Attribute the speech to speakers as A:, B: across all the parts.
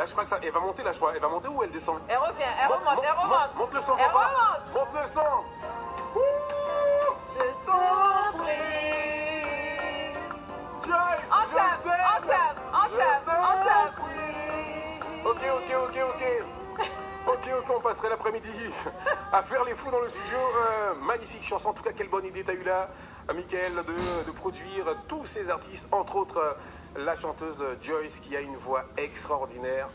A: je crois que ça. Elle va monter là, je crois. Elle va monter ou elle descend?
B: Elle revient, elle remonte, elle remonte.
A: Monte le son,
B: Elle
A: papa.
B: remonte.
A: Monte le son.
B: Je t'en prie.
A: Joyce,
B: On
A: je
B: tape,
A: t'aime.
B: on tape, on
A: Je
B: tape, on tape.
A: t'aime. Ok, on passerait l'après-midi à faire les fous dans le studio. Magnifique chanson, en tout cas, quelle bonne idée t'as eu là, Mickaël, de produire tous ces artistes, entre autres la chanteuse Joyce qui a une voix extraordinaire.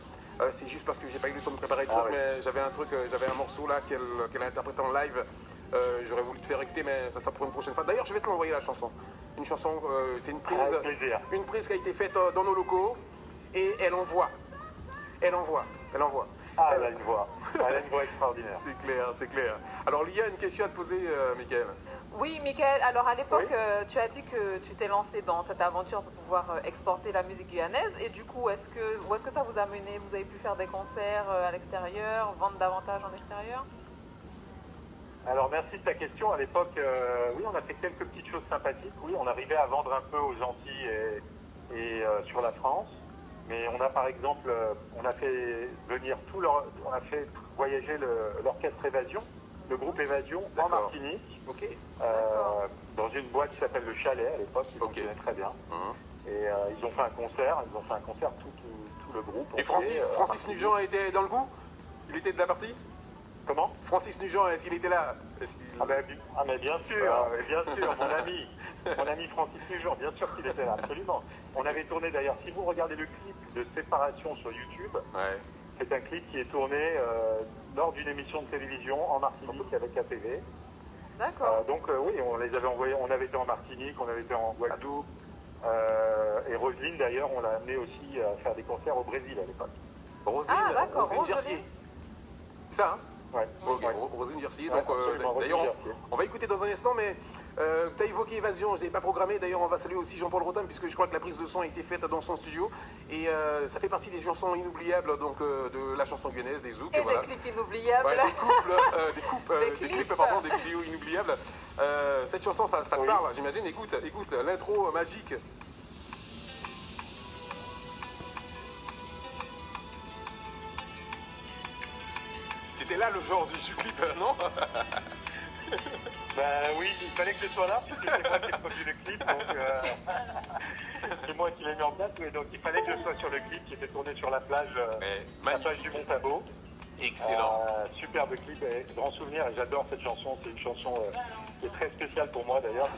A: C'est juste parce que j'ai pas eu le temps de préparer le truc, mais j'avais un morceau là qu'elle a interprété en live. J'aurais voulu te faire écouter, mais ça sera pour une prochaine fois. D'ailleurs, je vais te l'envoyer la chanson. Une chanson, c'est une prise qui a été faite dans nos locaux et elle envoie.
C: Ah, elle a une voix extraordinaire.
A: C'est clair. Alors, il y a une question à te poser, Mickaël.
B: Oui, Mickaël, alors à l'époque, tu as dit que tu t'es lancé dans cette aventure pour pouvoir exporter la musique guyanaise. Et du coup, où est-ce que ça vous a mené? Vous avez pu faire des concerts à l'extérieur, vendre davantage en extérieur?
C: Alors merci de ta question. À l'époque, oui, on a fait quelques petites choses sympathiques. Oui, on arrivait à vendre un peu aux Antilles et sur la France. Mais on a par exemple, on a fait voyager l'orchestre Évasion, le groupe Évasion en Martinique, dans une boîte qui s'appelle le Chalet à l'époque, qui fonctionnait très bien. Et ils ont fait un concert, tout le groupe.
A: Et Francis Nugent a été dans le coup? Il était de la partie?
C: Comment?
A: Francis Nugent, est-ce qu'il était là?
C: Mais bien sûr, mon ami Francis Nugent, bien sûr qu'il était là, absolument. On avait tourné d'ailleurs, si vous regardez le clip de Séparation sur YouTube, c'est un clip qui est tourné lors d'une émission de télévision en Martinique avec ATV.
B: D'accord.
C: Donc oui, on les avait envoyés, on avait été en Martinique, on avait été en Guadeloupe, et Roselyne d'ailleurs, on l'a amené aussi à faire des concerts au Brésil à l'époque.
A: Roselyne Jersier. C'est ça, hein?
C: Ouais.
A: Roselyne Jersier. Donc, d'ailleurs, on va écouter dans un instant, mais tu as évoqué Évasion, je ne l'ai pas programmé. D'ailleurs, on va saluer aussi Jean-Paul Rotin, puisque je crois que la prise de son a été faite dans son studio. Et ça fait partie des chansons inoubliables donc, de la chanson guyanaise, des zouks.
B: Et des clips inoubliables.
A: Ouais, des clips inoubliables. Cette chanson, ça te parle, j'imagine. Écoute, l'intro magique. T'étais là le jour du clip, non?
C: Oui, il fallait que je sois là, parce que c'est moi qui ai produit le clip, donc c'est moi qui l'ai mis en place, donc il fallait que je sois sur le clip qui était tourné sur la plage du Mont-Tabo.
A: Excellent.
C: Superbe clip, et grand souvenir, et j'adore cette chanson, c'est une chanson qui est très spéciale pour moi d'ailleurs.